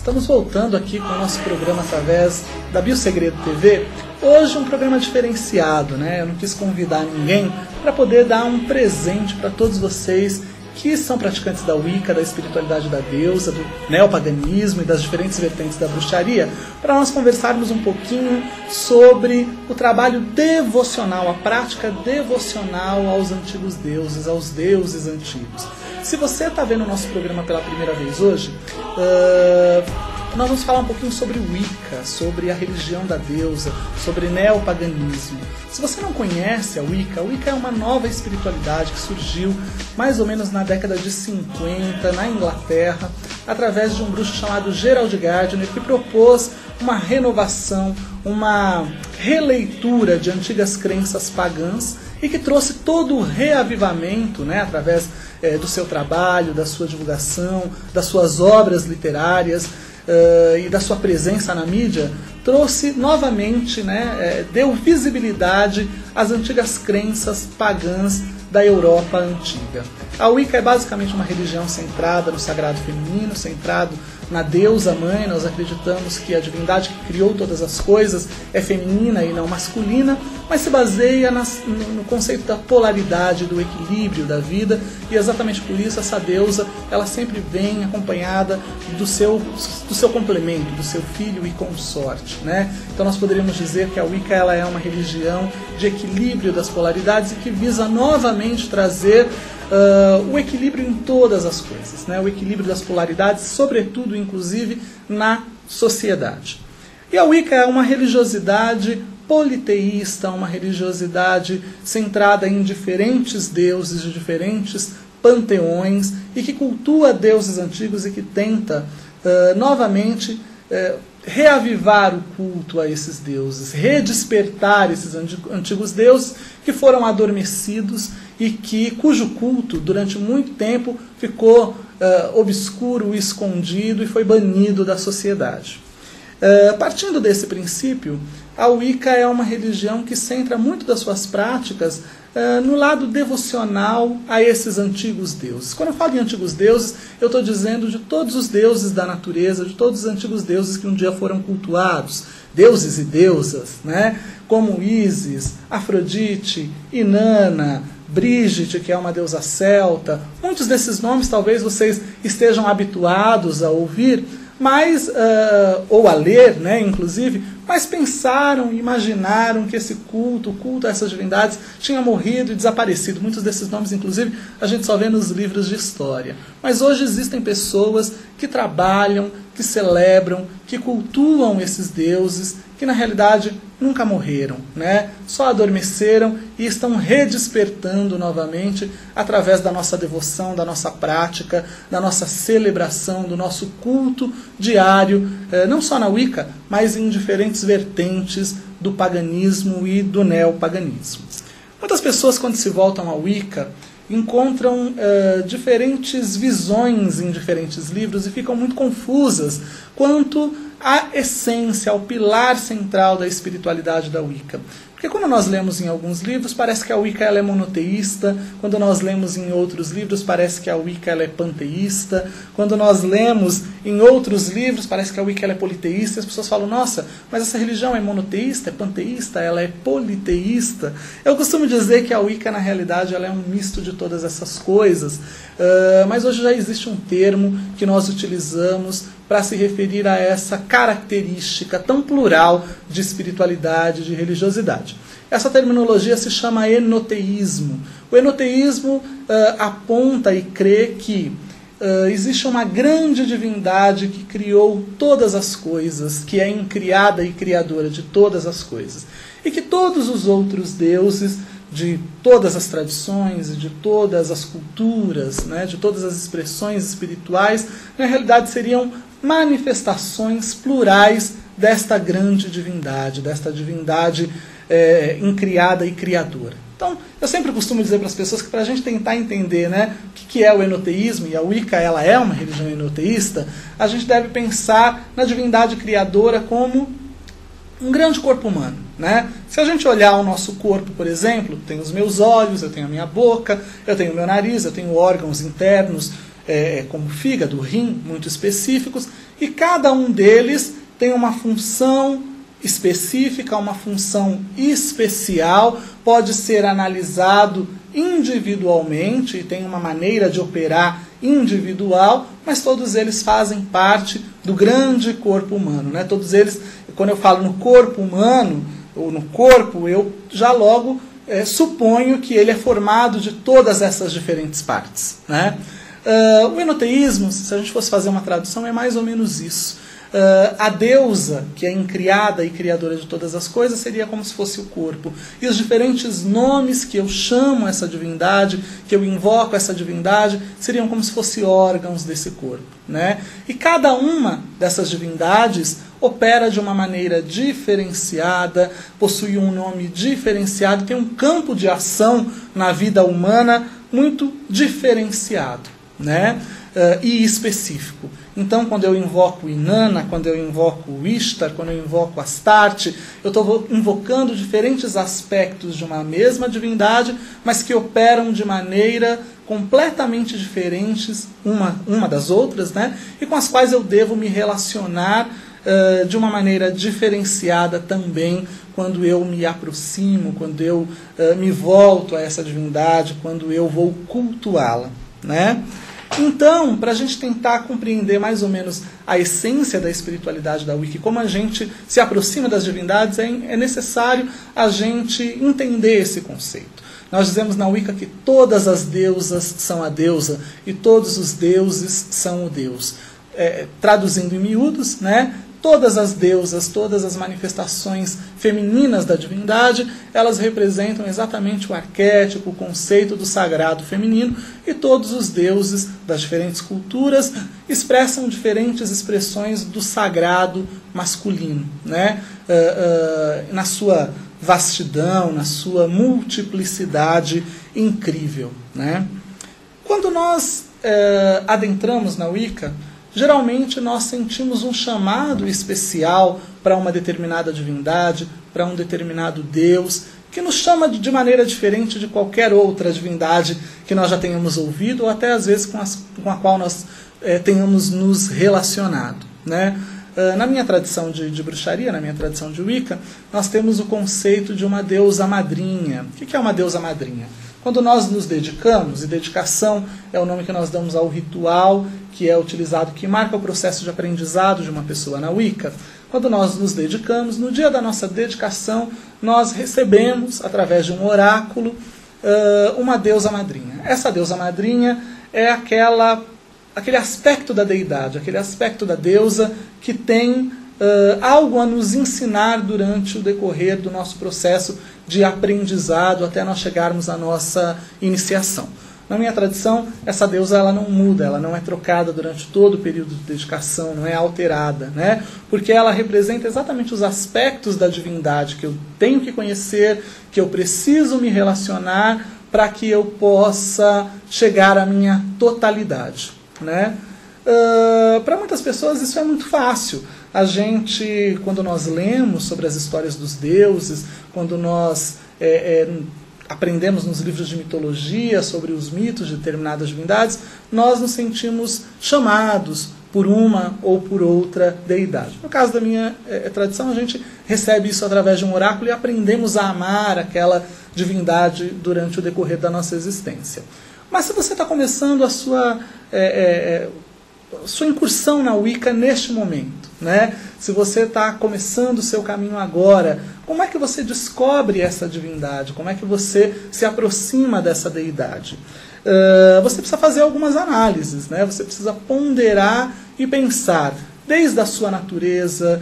Estamos voltando aqui com o nosso programa através da Biosegredo TV. Hoje um programa diferenciado, né? Eu não quis convidar ninguém para poder dar um presente para todos vocês que são praticantes da Wicca, da espiritualidade da deusa, do neopaganismo e das diferentes vertentes da bruxaria, para nós conversarmos um pouquinho sobre o trabalho devocional, a prática devocional aos antigos deuses, aos deuses antigos. Se você está vendo o nosso programa pela primeira vez hoje, nós vamos falar um pouquinho sobre Wicca, sobre a religião da deusa, sobre neopaganismo. Se você não conhece a Wicca é uma nova espiritualidade que surgiu mais ou menos na década de 50, na Inglaterra, através de um bruxo chamado Gerald Gardner, que propôs uma renovação, uma releitura de antigas crenças pagãs e que trouxe todo o reavivamento, né, através do seu trabalho, da sua divulgação, das suas obras literárias, e da sua presença na mídia, trouxe novamente, né, deu visibilidade às antigas crenças pagãs da Europa antiga. A Wicca é basicamente uma religião centrada no sagrado feminino, centrado na deusa mãe. Nós acreditamos que a divindade que criou todas as coisas é feminina e não masculina, mas se baseia no conceito da polaridade, do equilíbrio da vida, e exatamente por isso essa deusa ela sempre vem acompanhada do seu complemento, do seu filho e consorte, né? Então nós poderíamos dizer que a Wicca ela é uma religião de equilíbrio das polaridades e que visa novamente trazer o equilíbrio em todas as coisas, né? O equilíbrio das polaridades, sobretudo, inclusive, na sociedade. E a Wicca é uma religiosidade politeísta, uma religiosidade centrada em diferentes deuses, de diferentes panteões, e que cultua deuses antigos e que tenta, novamente, reavivar o culto a esses deuses, redespertar esses antigos deuses que foram adormecidos e cujo culto durante muito tempo ficou obscuro, escondido e foi banido da sociedade. Partindo desse princípio, a Wicca é uma religião que centra muito das suas práticas no lado devocional a esses antigos deuses. Quando eu falo em antigos deuses, eu estou dizendo de todos os deuses da natureza, de todos os antigos deuses que um dia foram cultuados, deuses e deusas, né? Como Ísis, Afrodite, Inanna, Brígide, que é uma deusa celta. Muitos desses nomes talvez vocês estejam habituados a ouvir, mas, ou a ler, né, inclusive, mas pensaram, imaginaram que esse culto, o culto a essas divindades, tinha morrido e desaparecido. Muitos desses nomes, inclusive, a gente só vê nos livros de história. Mas hoje existem pessoas que trabalham, que celebram, que cultuam esses deuses, que na realidade nunca morreram, né? Só adormeceram e estão redespertando novamente através da nossa devoção, da nossa prática, da nossa celebração, do nosso culto diário, não só na Wicca, mas em diferentes vertentes do paganismo e do neopaganismo. Muitas pessoas, quando se voltam à Wicca, encontram diferentes visões em diferentes livros e ficam muito confusas quanto à essência, ao pilar central da espiritualidade da Wicca. Porque quando nós lemos em alguns livros, parece que a Wicca ela é monoteísta. Quando nós lemos em outros livros, parece que a Wicca ela é panteísta. Quando nós lemos em outros livros, parece que a Wicca ela é politeísta. As pessoas falam, nossa, mas essa religião é monoteísta, é panteísta, ela é politeísta. Eu costumo dizer que a Wicca, na realidade, ela é um misto de todas essas coisas. Mas hoje já existe um termo que nós utilizamos para se referir a essa característica tão plural de espiritualidade, de religiosidade. Essa terminologia se chama enoteísmo. O enoteísmo aponta e crê que existe uma grande divindade que criou todas as coisas, que é incriada e criadora de todas as coisas. E que todos os outros deuses, de todas as tradições, de todas as culturas, né, de todas as expressões espirituais, na realidade seriam manifestações plurais desta grande divindade, incriada e criadora. Então, eu sempre costumo dizer para as pessoas que para a gente tentar entender, né, o que é o enoteísmo, e a Wicca ela é uma religião enoteísta, a gente deve pensar na divindade criadora como um grande corpo humano, né? Se a gente olhar o nosso corpo, por exemplo, tem os meus olhos, eu tenho a minha boca, eu tenho o meu nariz, eu tenho órgãos internos, como fígado, rim, muito específicos, E cada um deles tem uma função específica, uma função especial, pode ser analisado individualmente e tem uma maneira de operar individual, mas todos eles fazem parte do grande corpo humano, né? Todos eles, quando eu falo no corpo humano, ou no corpo, eu já logo suponho que ele é formado de todas essas diferentes partes, né? O enoteísmo, se a gente fosse fazer uma tradução, é mais ou menos isso. A deusa, que é incriada e criadora de todas as coisas, seria como se fosse o corpo. E os diferentes nomes que eu chamo essa divindade, que eu invoco essa divindade, seriam como se fossem órgãos desse corpo, né? E cada uma dessas divindades opera de uma maneira diferenciada, possui um nome diferenciado, tem um campo de ação na vida humana muito diferenciado, né? E específico. Então, quando eu invoco Inanna, quando eu invoco Ishtar, quando eu invoco Astarte, eu estou invocando diferentes aspectos de uma mesma divindade, mas que operam de maneira completamente diferentes uma das outras, né? E com as quais eu devo me relacionar de uma maneira diferenciada também quando eu me aproximo, quando eu me volto a essa divindade, quando eu vou cultuá-la, né? Então, para a gente tentar compreender mais ou menos a essência da espiritualidade da Wicca, como a gente se aproxima das divindades, é necessário a gente entender esse conceito. Nós dizemos na Wicca que todas as deusas são a deusa e todos os deuses são o Deus. Traduzindo em miúdos, né? Todas as deusas, todas as manifestações femininas da divindade, elas representam exatamente o arquétipo, o conceito do sagrado feminino, e todos os deuses das diferentes culturas expressam diferentes expressões do sagrado masculino, né? Na sua vastidão, na sua multiplicidade incrível, né? Quando nós adentramos na Wicca, geralmente nós sentimos um chamado especial para uma determinada divindade, para um determinado Deus, que nos chama de maneira diferente de qualquer outra divindade que nós já tenhamos ouvido, ou até às vezes com a qual nós tenhamos nos relacionado, né? Na minha tradição de bruxaria, na minha tradição de Wicca, nós temos o conceito de uma deusa madrinha. O que é uma deusa madrinha? Quando nós nos dedicamos, e dedicação é o nome que nós damos ao ritual que é utilizado, que marca o processo de aprendizado de uma pessoa na Wicca, quando nós nos dedicamos, no dia da nossa dedicação, nós recebemos, através de um oráculo, uma deusa madrinha. Essa deusa madrinha é aquele aspecto da deidade, aquele aspecto da deusa que tem algo a nos ensinar durante o decorrer do nosso processo de aprendizado até nós chegarmos à nossa iniciação. Na minha tradição, essa deusa ela não muda, ela não é trocada durante todo o período de dedicação, não é alterada, né? Porque ela representa exatamente os aspectos da divindade que eu tenho que conhecer, que eu preciso me relacionar para que eu possa chegar à minha totalidade, né? Para muitas pessoas isso é muito fácil. A gente, quando nós lemos sobre as histórias dos deuses, quando nós aprendemos nos livros de mitologia sobre os mitos de determinadas divindades, nós nos sentimos chamados por uma ou por outra deidade. No caso da minha tradição, a gente recebe isso através de um oráculo e aprendemos a amar aquela divindade durante o decorrer da nossa existência. Mas se você está começando a sua incursão na Wicca neste momento, né? Se você está começando o seu caminho agora, como é que você descobre essa divindade? Como é que você se aproxima dessa deidade? Você precisa fazer algumas análises, né? Você precisa ponderar e pensar, desde a sua natureza,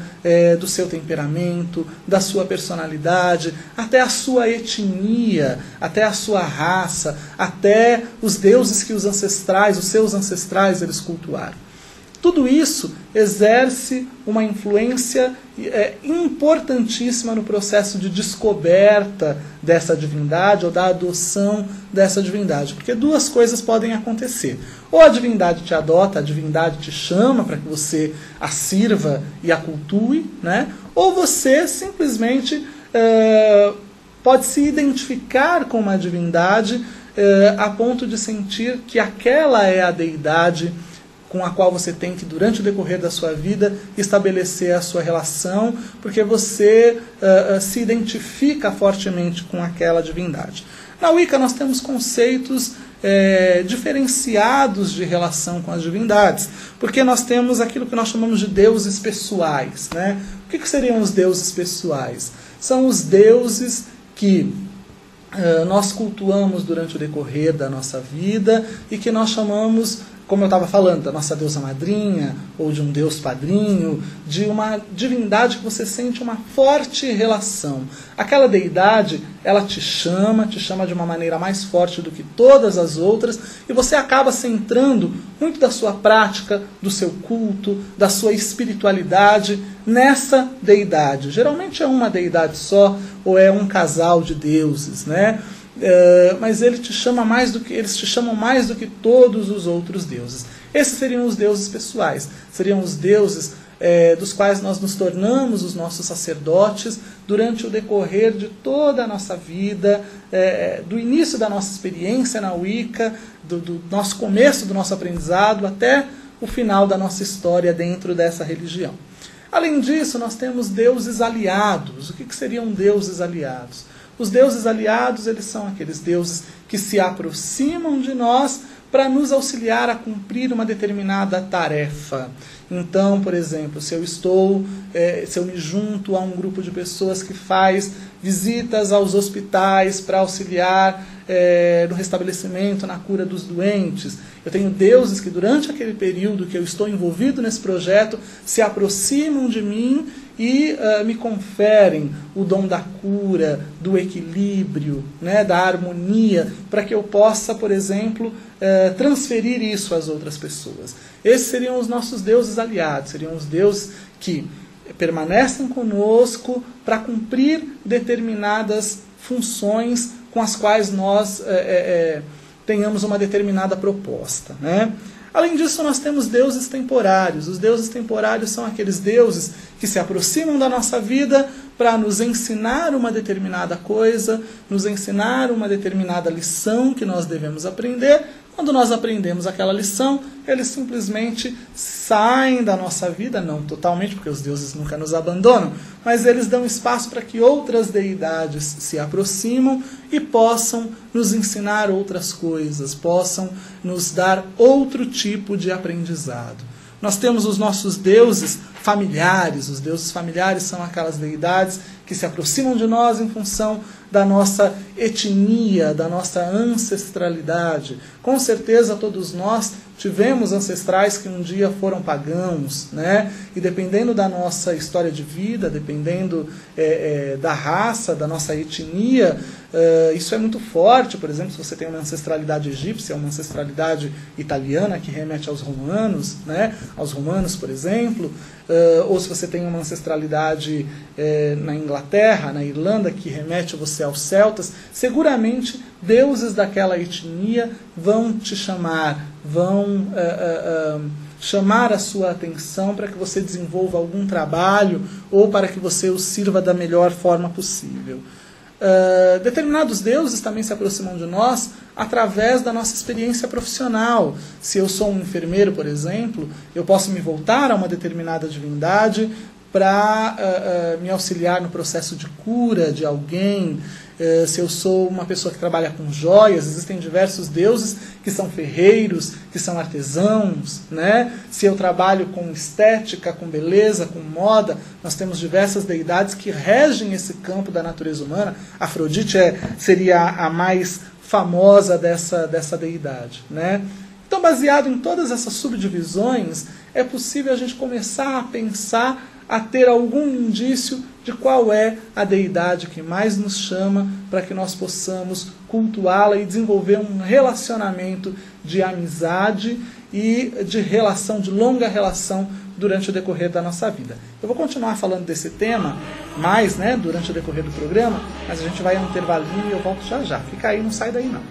do seu temperamento, da sua personalidade, até a sua etnia, até a sua raça, até os deuses que os seus ancestrais, eles cultuaram. Tudo isso exerce uma influência importantíssima no processo de descoberta dessa divindade ou da adoção dessa divindade. Porque duas coisas podem acontecer. Ou a divindade te adota, a divindade te chama para que você a sirva e a cultue, né? Ou você simplesmente pode se identificar com uma divindade a ponto de sentir que aquela é a deidade com a qual você tem que, durante o decorrer da sua vida, estabelecer a sua relação, porque você se identifica fortemente com aquela divindade. Na Wicca nós temos conceitos diferenciados de relação com as divindades, porque nós temos aquilo que nós chamamos de deuses pessoais, né? O que seriam os deuses pessoais? São os deuses que nós cultuamos durante o decorrer da nossa vida e que nós chamamos, como eu estava falando, da nossa deusa madrinha, ou de um deus padrinho, de uma divindade que você sente uma forte relação. Aquela deidade, ela te chama de uma maneira mais forte do que todas as outras, e você acaba centrando muito da sua prática, do seu culto, da sua espiritualidade nessa deidade. Geralmente é uma deidade só, ou é um casal de deuses, né? Mas eles te chamam mais do que todos os outros deuses. Esses seriam os deuses pessoais, seriam os deuses dos quais nós nos tornamos os nossos sacerdotes durante o decorrer de toda a nossa vida, do início da nossa experiência na Wicca, do nosso começo do nosso aprendizado até o final da nossa história dentro dessa religião. Além disso, nós temos deuses aliados. O que seriam deuses aliados? Os deuses aliados, eles são aqueles deuses que se aproximam de nós para nos auxiliar a cumprir uma determinada tarefa. Então, por exemplo, se eu me junto a um grupo de pessoas que faz visitas aos hospitais para auxiliar no restabelecimento, na cura dos doentes, eu tenho deuses que durante aquele período que eu estou envolvido nesse projeto se aproximam de mim e me conferem o dom da cura, do equilíbrio, né, da harmonia, para que eu possa, por exemplo, transferir isso às outras pessoas. Esses seriam os nossos deuses aliados, seriam os deuses que permanecem conosco para cumprir determinadas funções com as quais nós tenhamos uma determinada proposta, né? Além disso, nós temos deuses temporários. Os deuses temporários são aqueles deuses que se aproximam da nossa vida para nos ensinar uma determinada coisa, nos ensinar uma determinada lição que nós devemos aprender. Quando nós aprendemos aquela lição, eles simplesmente saem da nossa vida, não totalmente, porque os deuses nunca nos abandonam, mas eles dão espaço para que outras deidades se aproximam e possam nos ensinar outras coisas, possam nos dar outro tipo de aprendizado. Nós temos os nossos deuses familiares. Os deuses familiares são aquelas deidades que se aproximam de nós em função da nossa etnia, da nossa ancestralidade. Com certeza todos nós tivemos ancestrais que um dia foram pagãos, né? E dependendo da nossa história de vida, dependendo da raça, da nossa etnia, isso é muito forte. Por exemplo, se você tem uma ancestralidade egípcia, uma ancestralidade italiana que remete aos romanos, né? Aos romanos, por exemplo, ou se você tem uma ancestralidade na Inglaterra, na Irlanda, que remete você aos celtas, seguramente deuses daquela etnia vão te chamar, vão chamar a sua atenção para que você desenvolva algum trabalho ou para que você os sirva da melhor forma possível. Determinados deuses também se aproximam de nós através da nossa experiência profissional. Se eu sou um enfermeiro, por exemplo, eu posso me voltar a uma determinada divindade para me auxiliar no processo de cura de alguém. Se eu sou uma pessoa que trabalha com joias, existem diversos deuses que são ferreiros, que são artesãos, né? Se eu trabalho com estética, com beleza, com moda, nós temos diversas deidades que regem esse campo da natureza humana. Afrodite seria a mais famosa dessa deidade, né? Então, baseado em todas essas subdivisões, é possível a gente começar a pensar, a ter algum indício de qual é a deidade que mais nos chama para que nós possamos cultuá-la e desenvolver um relacionamento de amizade e de longa relação durante o decorrer da nossa vida. Eu vou continuar falando desse tema mais, né, durante o decorrer do programa, mas a gente vai a um intervalinho e eu volto já já. Fica aí, não sai daí não.